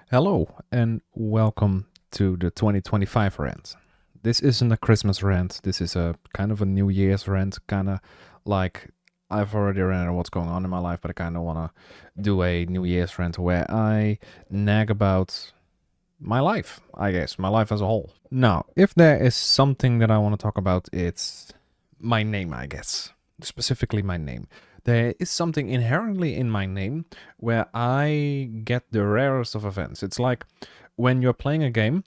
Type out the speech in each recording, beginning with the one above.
Hello and welcome to the 2025 rant. This isn't a Christmas rant. This is a kind of a New Year's rant, kind of like I've already ran what's going on in my life, but I kind of want to do a New Year's rant where I nag about my life, I guess, my life as a whole. Now, if there is something that I want to talk about, it's my name, I guess. Specifically, my name. There is something inherently in my name where I get the rarest of events. It's like when you're playing a game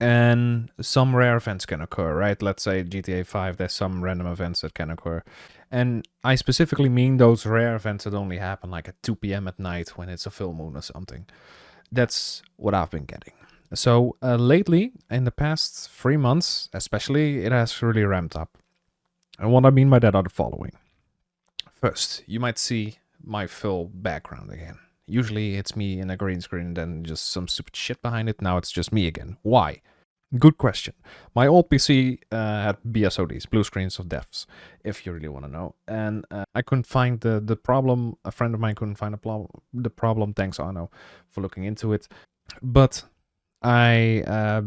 and some rare events can occur, right? Let's say GTA 5, there's some random events that can occur. And I specifically mean those rare events that only happen like at 2 p.m. at night when it's a full moon or something. That's what I've been getting. So lately, in the past 3 months especially, it has really ramped up. And what I mean by that are the following. First, you might see my full background again. Usually it's me in a green screen and then just some stupid shit behind it. Now it's just me again. Why? Good question. My old PC had BSODs, blue screens of deaths, if you really want to know. And I couldn't find the problem. A friend of mine couldn't find the problem. Thanks, Arno, for looking into it. But I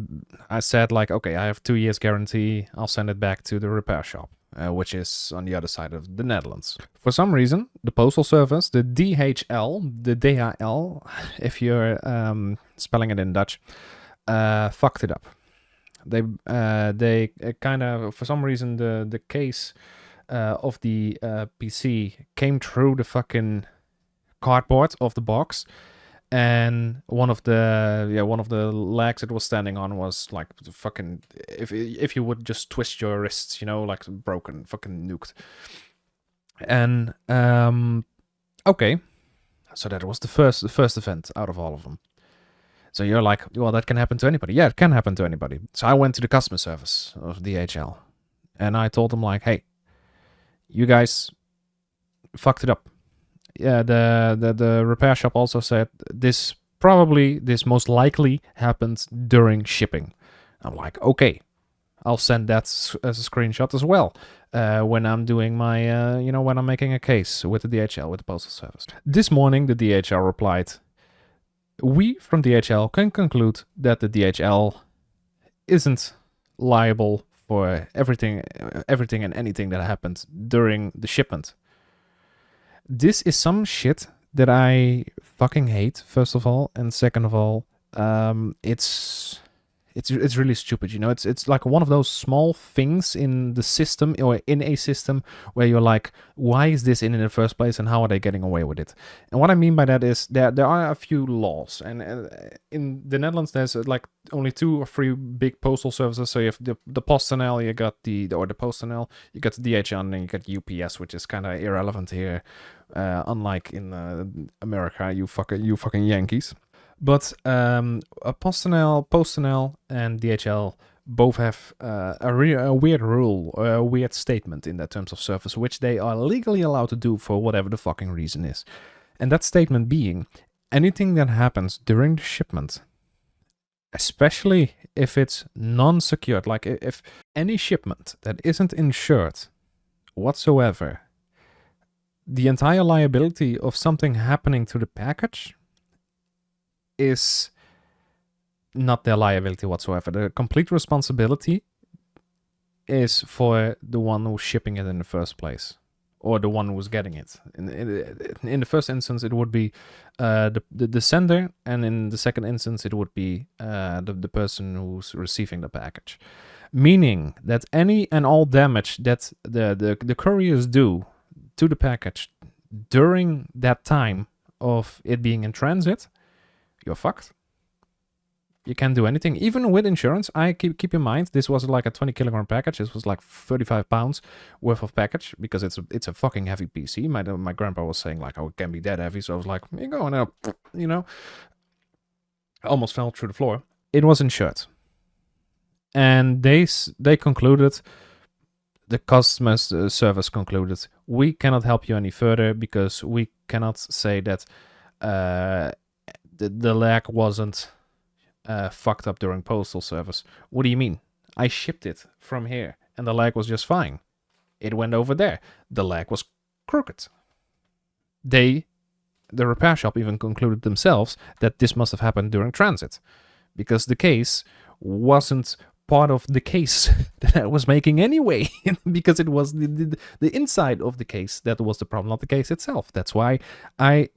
said, like, okay, I have 2 years guarantee. I'll send it back to the repair shop, which is on the other side of the Netherlands. For some reason, the postal service, the DHL, the DHL, if you're spelling it in Dutch, fucked it up. They kind of, for some reason, the case of the PC came through the fucking cardboard of the box, and one of the legs it was standing on was like fucking, if you would just twist your wrists, like broken, fucking nuked. And okay, so that was the first event out of all of them. So you're like, well, that can happen to anybody. Yeah, it can happen to anybody. So I went to the customer service of DHL, and I told them, like, hey, you guys fucked it up. Yeah, the repair shop also said this most likely happened during shipping. I'm like, okay, I'll send that as a screenshot as well when I'm doing my, when I'm making a case with the DHL, with the postal service. This morning, the DHL replied, we from DHL can conclude that the DHL isn't liable for everything and anything that happened during the shipment. This is some shit that I fucking hate, first of all, and second of all, it's really stupid. It's like one of those small things in the system, or in a system, where you're like, why is this in the first place, and how are they getting away with it? And what I mean by that is there are a few laws, and in the Netherlands there's like only 2 or 3 big postal services. So you have the PostNL, you got the PostNL, you got the DHL, and then you got UPS, which is kind of irrelevant here. Unlike in America, you fucking Yankees. But PostNL, and DHL both have a weird rule, or a weird statement in their terms of service, which they are legally allowed to do for whatever the fucking reason is. And that statement being, anything that happens during the shipment, especially if it's non-secured, like if any shipment that isn't insured whatsoever, the entire liability of something happening to the package is not their liability whatsoever. The complete responsibility is for the one who's shipping it in the first place, or the one who's getting it. In the first instance, it would be the sender, and in the second instance, it would be the person who's receiving the package. Meaning that any and all damage that the couriers do to the package during that time of it being in transit, you're fucked. You can't do anything, even with insurance. I keep in mind, this was like a 20 kilogram package. This was like 35 pounds worth of package, because it's a fucking heavy PC. My grandpa was saying, like, oh, it can be that heavy. So I was like, here you go, and I almost fell through the floor. It was insured, and they concluded, the customer service concluded, we cannot help you any further because we cannot say that the lag wasn't fucked up during postal service. What do you mean? I shipped it from here and the lag was just fine. It went over there. The lag was crooked. They the repair shop even concluded themselves that this must have happened during transit, because the case wasn't part of the case that I was making anyway, because it was the inside of the case that was the problem, not the case itself. That's why I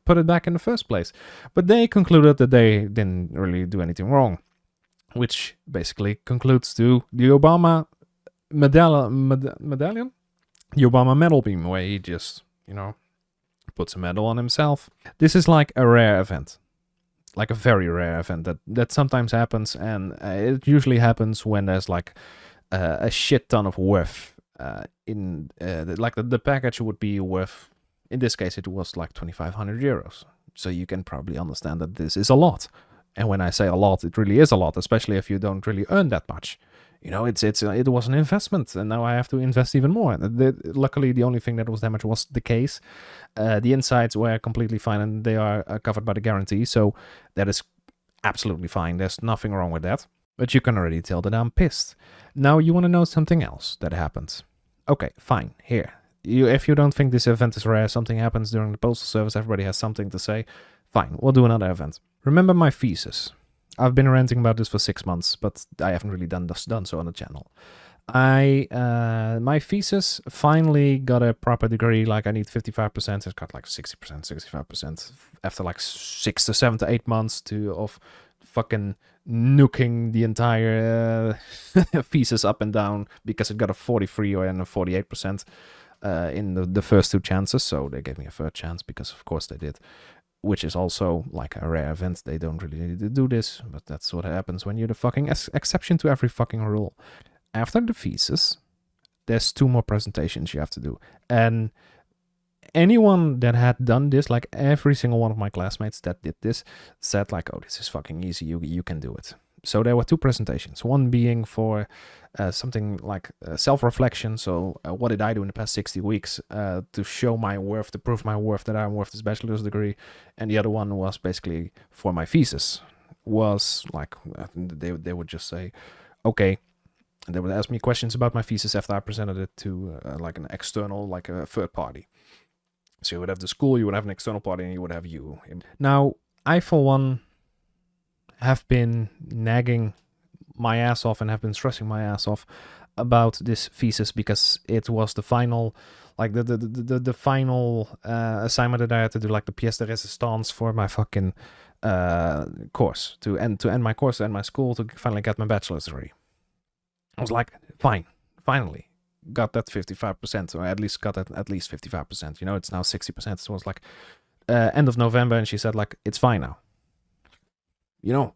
put it back in the first place. But they concluded that they didn't really do anything wrong, which basically concludes to the Obama medallion, the Obama medal beam, where he just, puts a medal on himself. This is like a rare event. Like a very rare event that sometimes happens, and it usually happens when there's like a shit ton of worth in like the package would be worth, in this case it was like 2,500 euros. So you can probably understand that this is a lot. And when I say a lot, it really is a lot, especially if you don't really earn that much. It was an investment, and now I have to invest even more. Luckily, the only thing that was damaged was the case. The insides were completely fine, and they are covered by the guarantee, so that is absolutely fine. There's nothing wrong with that. But you can already tell that I'm pissed. Now you want to know something else that happened. Okay, fine. Here, if you don't think this event is rare, something happens during the postal service, everybody has something to say. Fine, we'll do another event. Remember my thesis? I've been ranting about this for 6 months, but I haven't really done so on the channel. My thesis finally got a proper degree. Like, I need 55%. It's got like 60%, 65% after like 6 to 7 to 8 months of fucking nuking the entire thesis up and down, because it got a 43 or a 48% in the first 2 chances. So they gave me a third chance, because of course they did. Which is also like a rare event. They don't really need to do this, but that's what happens when you're the fucking exception to every fucking rule. After the thesis, there's 2 more presentations you have to do. And anyone that had done this, like every single one of my classmates that did this, said like, oh, this is fucking easy, you can do it. So there were 2 presentations, one being for something like self-reflection. So what did I do in the past 60 weeks to show my worth, to prove my worth, that I'm worth this bachelor's degree. And the other one was basically for my thesis. Was like, they would just say, okay. And they would ask me questions about my thesis after I presented it to like an external, like a third party. So you would have the school, you would have an external party, and you would have you. Now, I, for one, have been nagging my ass off and have been stressing my ass off about this thesis, because it was the final, like the final assignment that I had to do, like the pièce de résistance for my fucking course, to end my course, to end my school, to finally get my bachelor's degree. I was like, fine, finally got that 55%, or at least got at least 55%. It's now 60%. So it was like end of November, and she said like, it's fine now.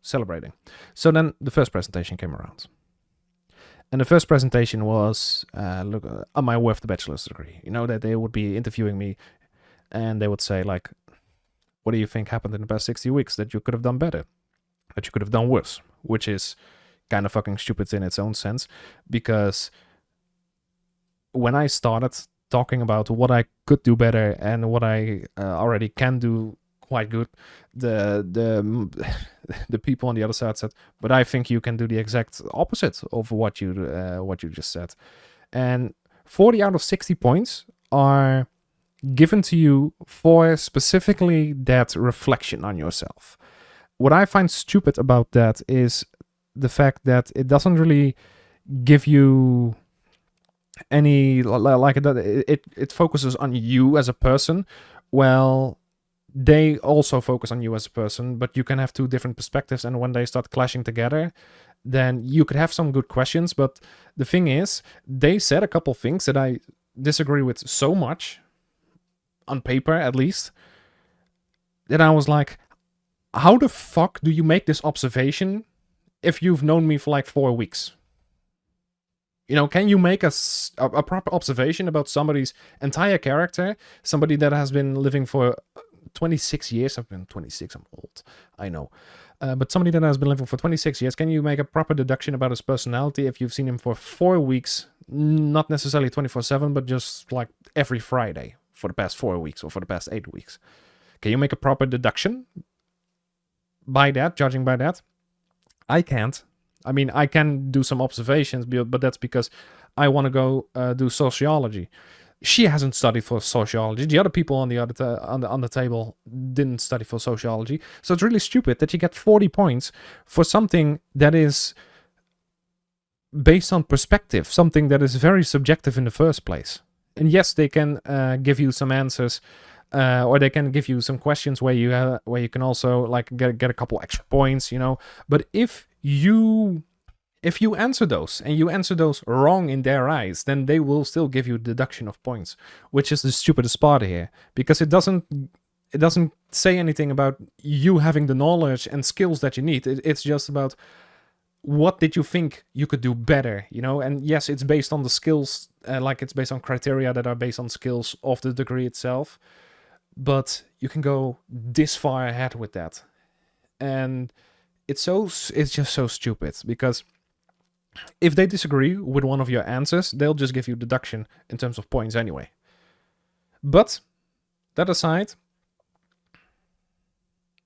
Celebrating. So then the first presentation came around. And the first presentation was, look, am I worth the bachelor's degree? That they would be interviewing me, and they would say like, what do you think happened in the past 60 weeks that you could have done better? That you could have done worse? Which is kind of fucking stupid in its own sense, because when I started talking about what I could do better and what I already can do quite good, the people on the other side said, but I think you can do the exact opposite of what you just said. And 40 out of 60 points are given to you for specifically that reflection on yourself. What I find stupid about that is the fact that it doesn't really give you any, like, it focuses on you as a person. Well, they also focus on you as a person, but you can have 2 different perspectives, and when they start clashing together, then you could have some good questions. But the thing is, they said a couple things that I disagree with so much, on paper at least, that I was like, how the fuck do you make this observation if you've known me for like 4 weeks? Can you make a proper observation about somebody's entire character? Somebody that has been living for 26 years. I've been 26, I'm old, I know. But somebody that has been living for 26 years, can you make a proper deduction about his personality if you've seen him for 4 weeks? Not necessarily 24/7, but just like every Friday for the past 4 weeks or for the past 8 weeks. Can you make a proper deduction by that, judging by that? I can't. I mean, I can do some observations, but that's because I want to go do sociology. She hasn't studied for sociology. The other people on the other on the table didn't study for sociology. So it's really stupid that you get 40 points for something that is based on perspective, something that is very subjective in the first place. And yes, they can give you some answers, or they can give you some questions where you can also like get a couple extra points, you know. But if you answer those and you answer those wrong in their eyes, then they will still give you deduction of points, which is the stupidest part here, because it doesn't say anything about you having the knowledge and skills that you need. It's just about what did you think you could do better, you know. And yes, it's based on the skills, like it's based on criteria that are based on skills of the degree itself, but you can go this far ahead with that. And it's just so stupid, because if they disagree with one of your answers, they'll just give you deduction in terms of points anyway. But that aside,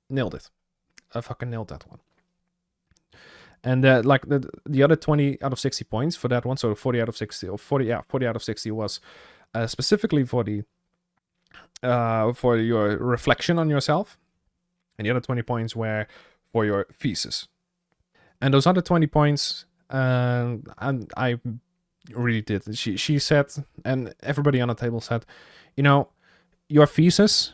nailed it. I fucking nailed that one. And like the other 20 out of 60 points for that one, so 40 out of 60, or 40 out of 60 was specifically for the for your reflection on yourself, and the other 20 points were for your thesis. And those other 20 points, and I really did. She said, and everybody on the table said, you know, your thesis,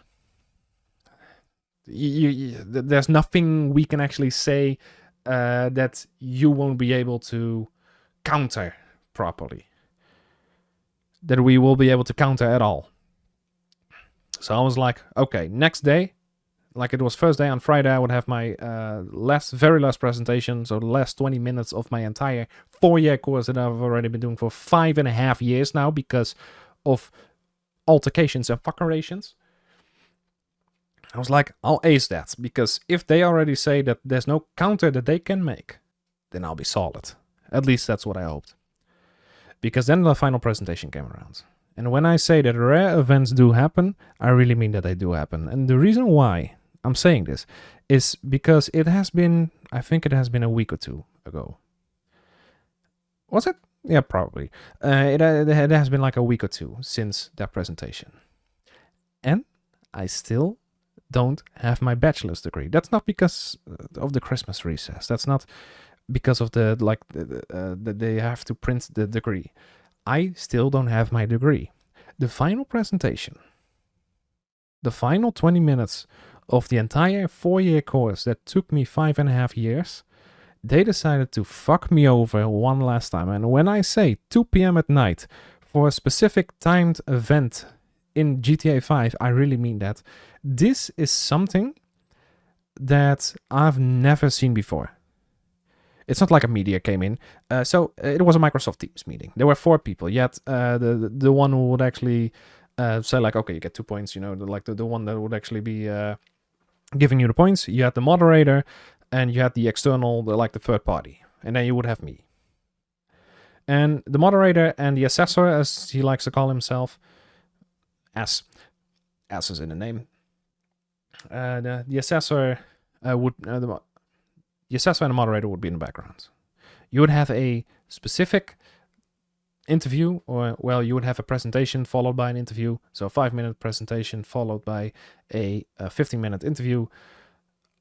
there's nothing we can actually say that you won't be able to counter properly, that we will be able to counter at all. So I was like, okay, next day, like it was first day, on Friday I would have my very last presentation, so the last 20 minutes of my entire 4-year course that I've already been doing for 5.5 years now because of altercations and fuckerations. I was like, I'll ace that, because if they already say that there's no counter that they can make, then I'll be solid. At least that's what I hoped. Because then the final presentation came around. And when I say that rare events do happen, I really mean that they do happen. And the reason why I'm saying this is because it has been, I think it has been a week or two ago. Was it? Yeah, probably. It has been like a week or two since that presentation. And I still don't have my bachelor's degree. That's not because of the Christmas recess. That's not because of the they have to print the degree. I still don't have my degree. The final presentation, the final 20 minutes of the entire 4-year course that took me 5.5 years, they decided to fuck me over one last time. And when I say 2 p.m. at night for a specific timed event in GTA 5, I really mean that. This is something that I've never seen before. It's not like a media came in. So it was a Microsoft Teams meeting. There were 4 people. Yet the one who would actually say like, okay, you get 2 points. You know, the one that would actually be giving you the points. You had the moderator, and you had the external, the third party, and then you would have me. And the moderator and the assessor, as he likes to call himself, S is in the name. The assessor would. The assessor and the moderator would be in the background. You would have a specific interview, or, well, you would have a presentation followed by an interview. So a 5-minute presentation followed by a 15-minute interview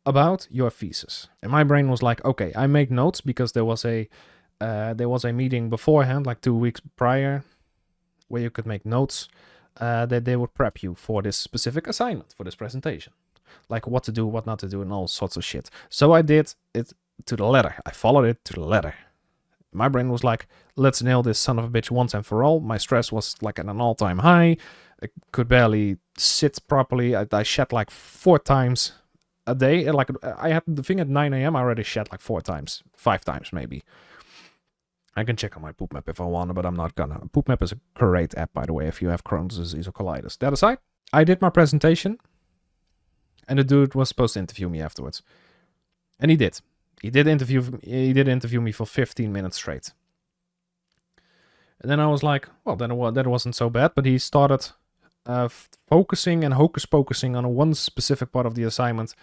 about your thesis. And my brain was like, okay, I make notes, because there was a meeting beforehand, like 2 weeks prior, where you could make notes that they would prep you for this specific assignment, for this presentation. Like what to do, what not to do, and all sorts of shit. So I did it to the letter. I followed it to the letter. My brain was like, let's nail this son of a bitch once and for all. My stress was like at an all-time high. I could barely sit properly. I shat like 4 times a day. Like I had the thing at 9 a.m. I already shat like 4 times, 5 times maybe. I can check on my poop map if I want, but I'm not gonna. Poop map is a great app, by the way, if you have Crohn's disease or colitis. That aside, I did my presentation. And the dude was supposed to interview me afterwards. And he did. He did interview me for 15 minutes straight. And then I was like, well, that wasn't so bad. But he started focusing and hocus-pocusing on one specific part of the assignment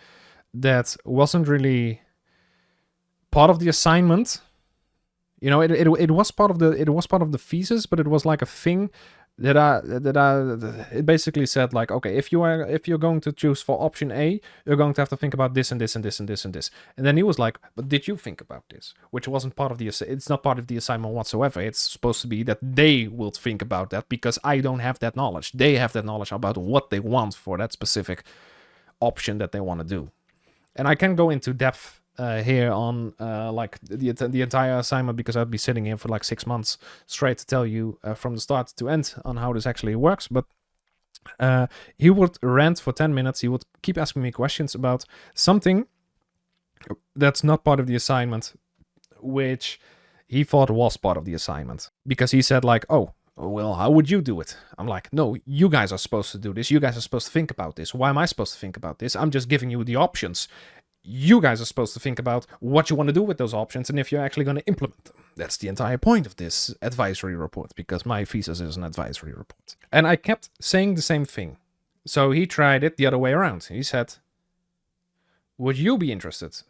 that wasn't really part of the assignment. You know, it was part of the thesis, but it was like a thing It basically said like, okay, if you're going to choose for option A, you're going to have to think about this and this and this and this and this. And then he was like, but did you think about this? Which wasn't part of it's not part of the assignment whatsoever. It's supposed to be that they will think about that, because I don't have that knowledge. They have that knowledge about what they want for that specific option that they want to do. And I can go into depth here on like the entire assignment, because I'd be sitting here for like 6 months straight to tell you from the start to end on how this actually works. But he would rant for 10 minutes. He would keep asking me questions about something that's not part of the assignment, which he thought was part of the assignment, because he said like, oh, well, how would you do it? I'm like, no, you guys are supposed to do this. You guys are supposed to think about this. Why am I supposed to think about this? I'm just giving you the options. You guys are supposed to think about what you want to do with those options and if you're actually going to implement them. That's the entire point of this advisory report, because my thesis is an advisory report. And I kept saying the same thing. So he tried it the other way around. He said, would you be interested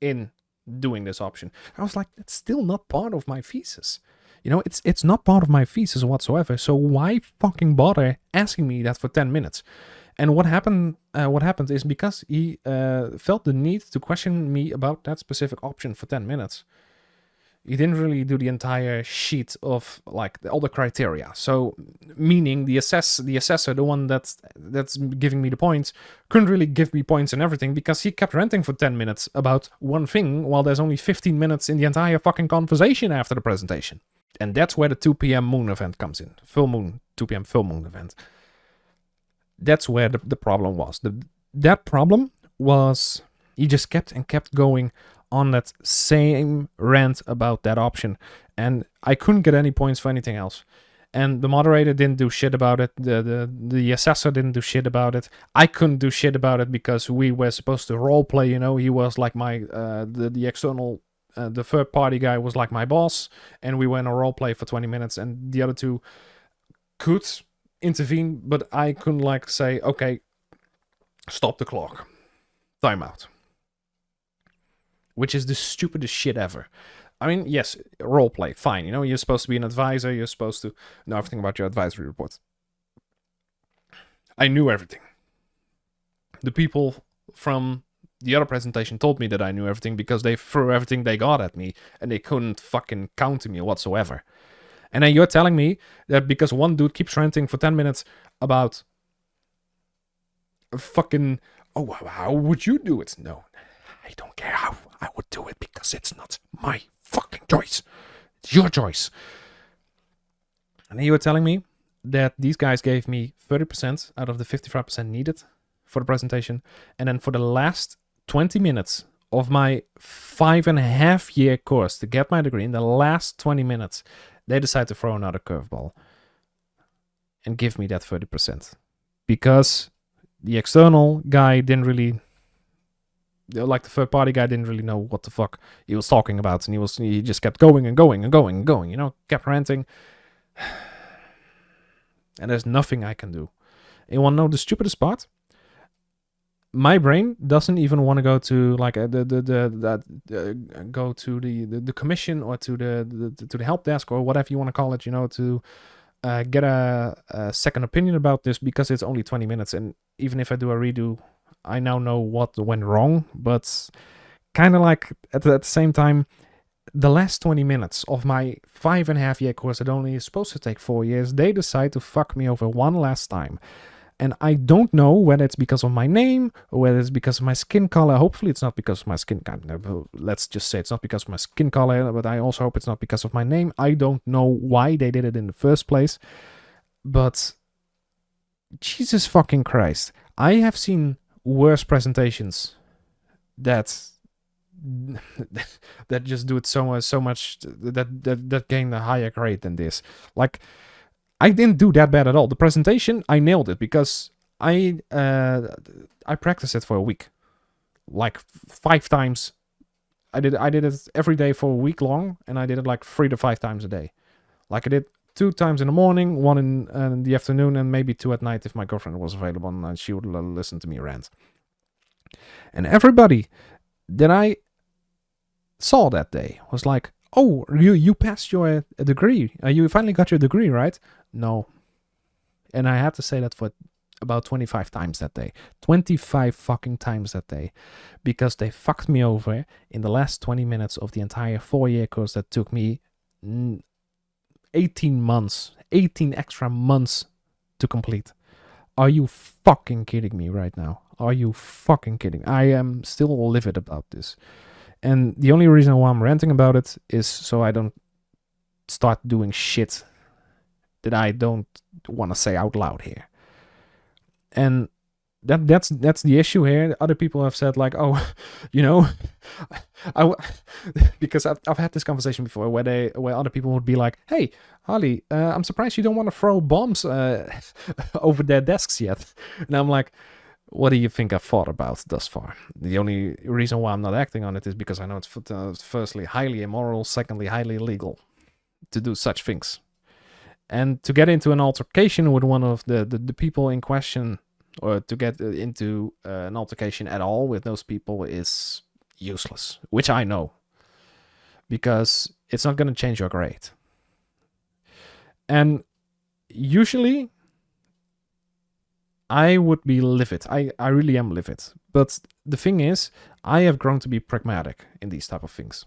in doing this option? I was like, that's still not part of my thesis. You know, it's not part of my thesis whatsoever. So why fucking bother asking me that for 10 minutes? And what happened is, because he felt the need to question me about that specific option for 10 minutes, he didn't really do the entire sheet of like all the criteria. So meaning the assessor, the one that's giving me the points, couldn't really give me points and everything, because he kept ranting for 10 minutes about one thing while there's only 15 minutes in the entire fucking conversation after the presentation. And that's where the 2 p.m. moon event comes in. Full moon, 2 p.m. full moon event. That's where the problem was. That problem was he just kept going on that same rant about that option. And I couldn't get any points for anything else. And the moderator didn't do shit about it. The assessor didn't do shit about it. I couldn't do shit about it because we were supposed to role play, you know. He was like my, the external, the third party guy was like my boss. And we were in a role play for 20 minutes. And the other two could intervene, but I couldn't like say, okay, stop the clock, time out, which is the stupidest shit ever. I mean, yes, role play, fine, you know, you're supposed to be an advisor, you're supposed to know everything about your advisory report. I knew everything. The people from the other presentation told me that I knew everything because they threw everything they got at me and they couldn't fucking counter me whatsoever. And then you're telling me that because one dude keeps ranting for 10 minutes about fucking, oh, how would you do it? No, I don't care how I would do it, because it's not my fucking choice. It's your choice. And then you were telling me that these guys gave me 30% out of the 55% needed for the presentation. And then for the last 20 minutes of my 5.5-year course to get my degree, in the last 20 minutes, they decide to throw another curveball and give me that 30%. Because the external guy didn't really, like the third party guy didn't really know what the fuck he was talking about. And he just kept going and going and going and going, you know, kept ranting. And there's nothing I can do. You want to know the stupidest part? My brain doesn't even want to go to like go to the commission or to the help desk or whatever you want to call it, you know, to get a second opinion about this, because it's only 20 minutes. And even if I do a redo, I now know what went wrong. But kind of like at the same time, the last 20 minutes of my 5.5-year course that only is supposed to take 4 years, they decide to fuck me over one last time. And I don't know whether it's because of my name or whether it's because of my skin color. Hopefully it's not because of my skin color. Let's just say it's not because of my skin color, but I also hope it's not because of my name. I don't know why they did it in the first place. But Jesus fucking Christ. I have seen worse presentations that just do it so much that gain a higher grade than this. Like, I didn't do that bad at all. The presentation, I nailed it because I practiced it for a week, like 5 times. I did it every day for a week long, and I did it like 3 to 5 times a day. Like I did 2 times in the morning, 1 in the afternoon, and maybe 2 at night if my girlfriend was available and she would listen to me rant. And everybody that I saw that day was like, Oh, you passed your degree. You finally got your degree, right? No. And I had to say that for about 25 times that day. 25 fucking times that day. Because they fucked me over in the last 20 minutes of the entire 4-year course that took me 18 months. 18 extra months to complete. Are you fucking kidding me right now? Are you fucking kidding? I am still livid about this. And the only reason why I'm ranting about it is so I don't start doing shit that I don't want to say out loud here. And that's the issue here. Other people have said like, oh, you know, because I've had this conversation before where other people would be like, hey, Harley, I'm surprised you don't want to throw bombs over their desks yet. And I'm like, what do you think I've thought about thus far? The only reason why I'm not acting on it is because I know it's firstly highly immoral, secondly highly illegal to do such things. And to get into an altercation with one of the people in question, or to get into an altercation at all with those people is useless, which I know. Because it's not going to change your grade. And usually, I would be livid. I really am livid. But the thing is, I have grown to be pragmatic in these type of things.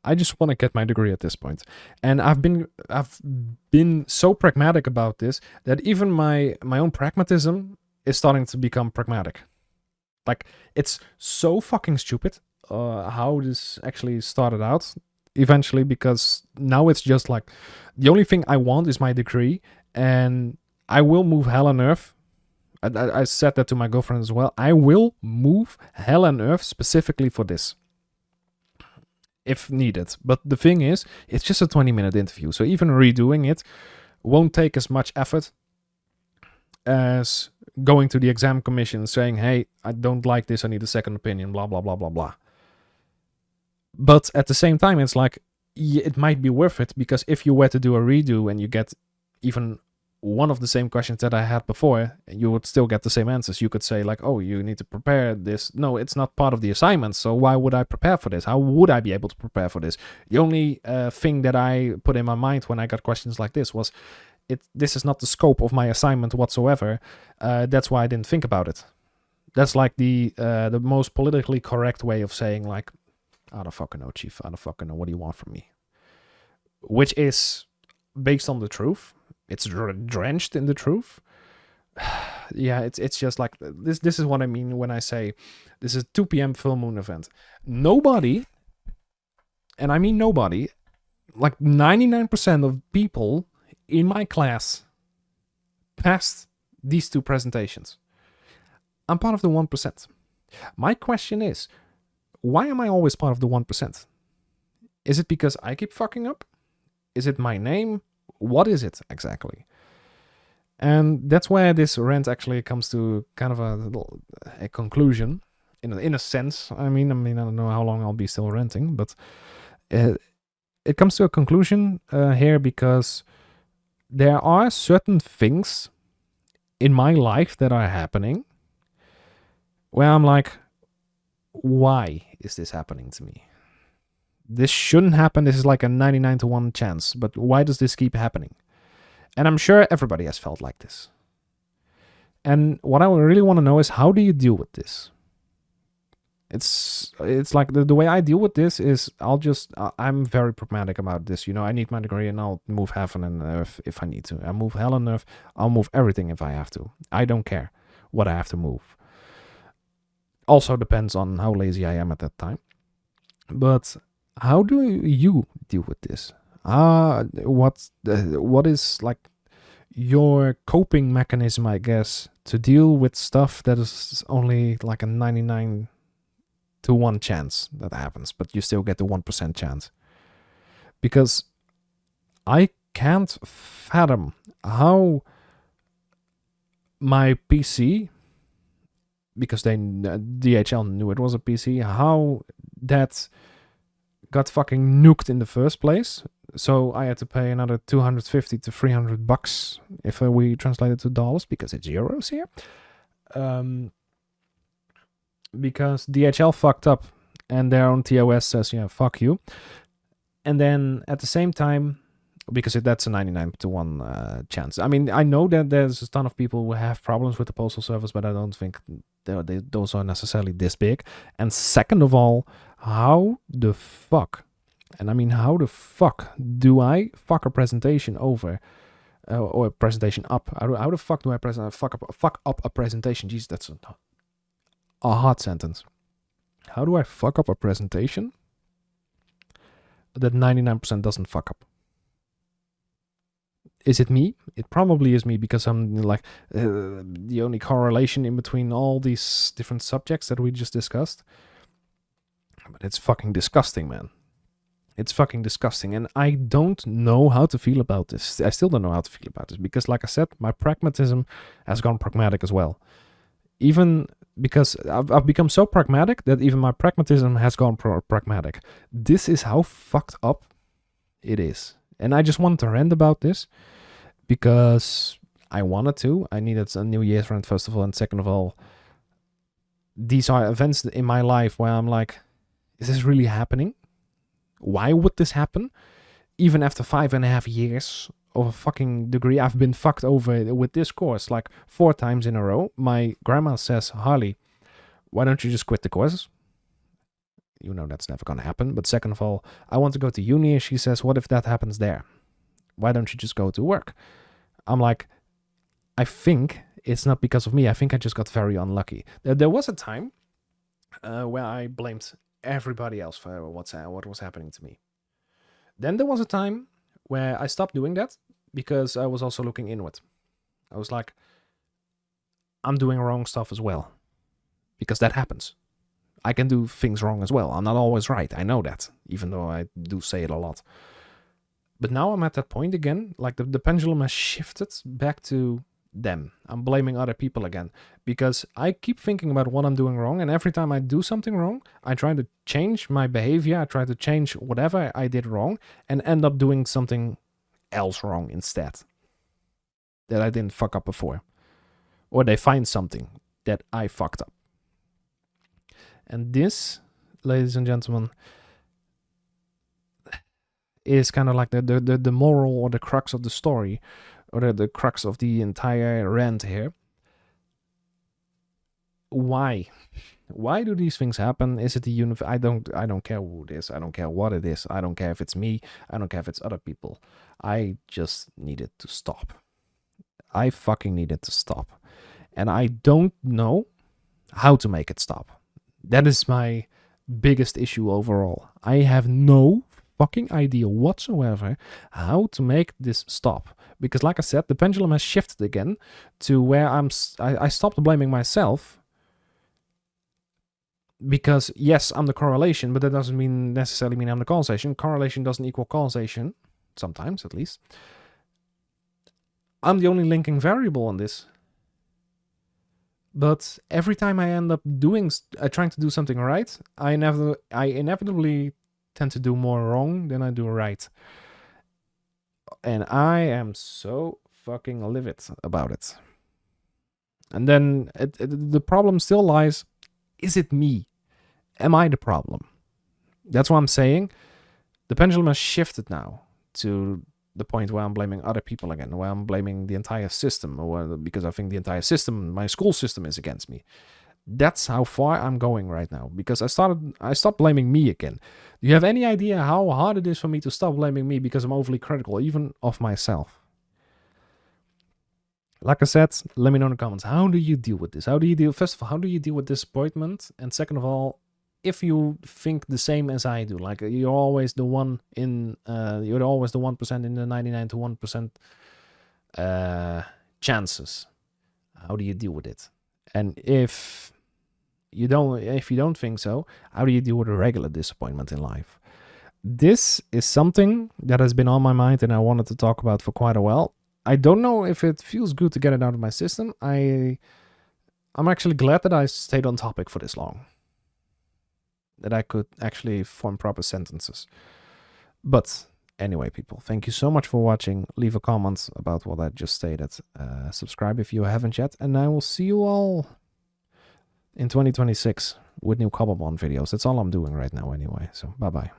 I just want to get my degree at this point. And I've been so pragmatic about this that even my own pragmatism is starting to become pragmatic. Like, it's so fucking stupid how this actually started out eventually, because now it's just like, the only thing I want is my degree, and I will move hell and earth. I said that to my girlfriend as well. I will move hell and earth specifically for this, if needed. But the thing is, it's just a 20-minute interview, so even redoing it won't take as much effort as going to the exam commission saying, hey, I don't like this, I need a second opinion, blah, blah, blah, blah, blah. But at the same time, it's like, it might be worth it, because if you were to do a redo and you get even one of the same questions that I had before, you would still get the same answers. You could say like, oh, you need to prepare this. No, it's not part of the assignment, so why would I prepare for this? How would I be able to prepare for this? The only thing that I put in my mind when I got questions like this was, this is not the scope of my assignment whatsoever. That's why I didn't think about it. That's like the most politically correct way of saying like, I don't fucking know, chief. I don't fucking know. What do you want from me? Which is based on the truth. It's drenched in the truth. Yeah, it's just like this. This is what I mean when I say this is a 2 p.m. full moon event. Nobody, and I mean nobody, like 99% of people in my class passed these two presentations. I'm part of the 1%. My question is, why am I always part of the 1%? Is it because I keep fucking up? Is it my name? What is it exactly? And that's where this rant actually comes to kind of a conclusion, in a sense. I mean, I don't know how long I'll be still ranting, but it comes to a conclusion here because there are certain things in my life that are happening where I'm like, why is this happening to me? This shouldn't happen. This is like a 99 to 1 chance, but why does this keep happening? And I'm sure everybody has felt like this. And what I really want to know is, how do you deal with this? It's like the way I deal with this is I'm very pragmatic about this. You know, I need my degree and I'll move heaven and earth if I need to. I'll move hell and earth. I'll move everything if I have to. I don't care what I have to move. Also depends on how lazy I am at that time. But how do you deal with this? What is like your coping mechanism, I guess, to deal with stuff that is only like a 99 to 1 chance that happens, but you still get the 1% chance? Because I can't fathom how my PC, because DHL knew it was a PC, how that got fucking nuked in the first place. So I had to pay another $250 to $300 if we translate it to dollars, because it's euros here. Because DHL fucked up and their own TOS says, yeah, fuck you. And then at the same time, because that's a 99 to 1 chance. I mean, I know that there's a ton of people who have problems with the postal service, but I don't think those are necessarily this big. And second of all, how the fuck, and I mean, how the fuck do I fuck a presentation over or a presentation up? How the fuck do I fuck up a presentation? Jeez, that's a hard sentence. How do I fuck up a presentation that 99% doesn't fuck up? Is it me? It probably is me, because I'm like the only correlation in between all these different subjects that we just discussed. But it's fucking disgusting, man. It's fucking disgusting. And I don't know how to feel about this. I still don't know how to feel about this, because like I said, my pragmatism has gone pragmatic as well. Even because I've become so pragmatic that even my pragmatism has gone pragmatic. This is how fucked up it is. And I just wanted to rant about this because I wanted to. I needed a New Year's rant, first of all. And second of all, these are events in my life where I'm like, is this really happening? Why would this happen? Even after 5.5 years of a fucking degree, I've been fucked over with this course like 4 times in a row. My grandma says, Harley, why don't you just quit the course? You know that's never going to happen. But second of all, I want to go to uni. And she says, what if that happens there? Why don't you just go to work? I'm like, I think it's not because of me. I think I just got very unlucky. There was a time where I blamed everybody else for what was happening to me. Then there was a time where I stopped doing that because I was also looking inward. I was like, I'm doing wrong stuff as well. Because that happens. I can do things wrong as well. I'm not always right. I know that, even though I do say it a lot. But now I'm at that point again, like the pendulum has shifted back to them. I'm blaming other people again because I keep thinking about what I'm doing wrong. And every time I do something wrong, I try to change my behavior. I try to change whatever I did wrong and end up doing something else wrong instead that I didn't fuck up before. Or they find something that I fucked up. And this, ladies and gentlemen, is kind of like the moral or the crux of the story, or the crux of the entire rant here. Why? Why do these things happen? Is it the universe? I don't care who it is. I don't care what it is. I don't care if it's me. I don't care if it's other people. I just needed to stop. I fucking needed to stop. And I don't know how to make it stop. That is my biggest issue overall. I have no fucking idea whatsoever how to make this stop. Because like I said, the pendulum has shifted again to where I stopped blaming myself. Because yes, I'm the correlation, but that doesn't necessarily mean I'm the causation. Correlation doesn't equal causation. Sometimes, at least. I'm the only linking variable on this. But every time I end up trying to do something right, I inevitably tend to do more wrong than I do right. And I am so fucking livid about it. And then the problem still lies, is it me? Am I the problem? That's what I'm saying. The pendulum has shifted now to the point where I'm blaming other people again, where I'm blaming the entire system, or because I think the entire system, my school system, is against me. That's how far I'm going right now, because I stopped blaming me again. Do you have any idea how hard it is for me to stop blaming me because I'm overly critical, even of myself? Like I said, let me know in the comments, how do you deal with this? First of all, how do you deal with disappointment? And second of all, if you think the same as I do, like you're always the 1% in the 99 to 1% chances, how do you deal with it? And if you don't think so, how do you deal with a regular disappointment in life? This is something that has been on my mind and I wanted to talk about for quite a while. I don't know if it feels good to get it out of my system. I'm actually glad that I stayed on topic for this long, that I could actually form proper sentences. But anyway, people, thank you so much for watching. Leave a comment about what I just stated. Subscribe if you haven't yet. And I will see you all in 2026 with new Cobblepond videos. That's all I'm doing right now anyway. So bye-bye.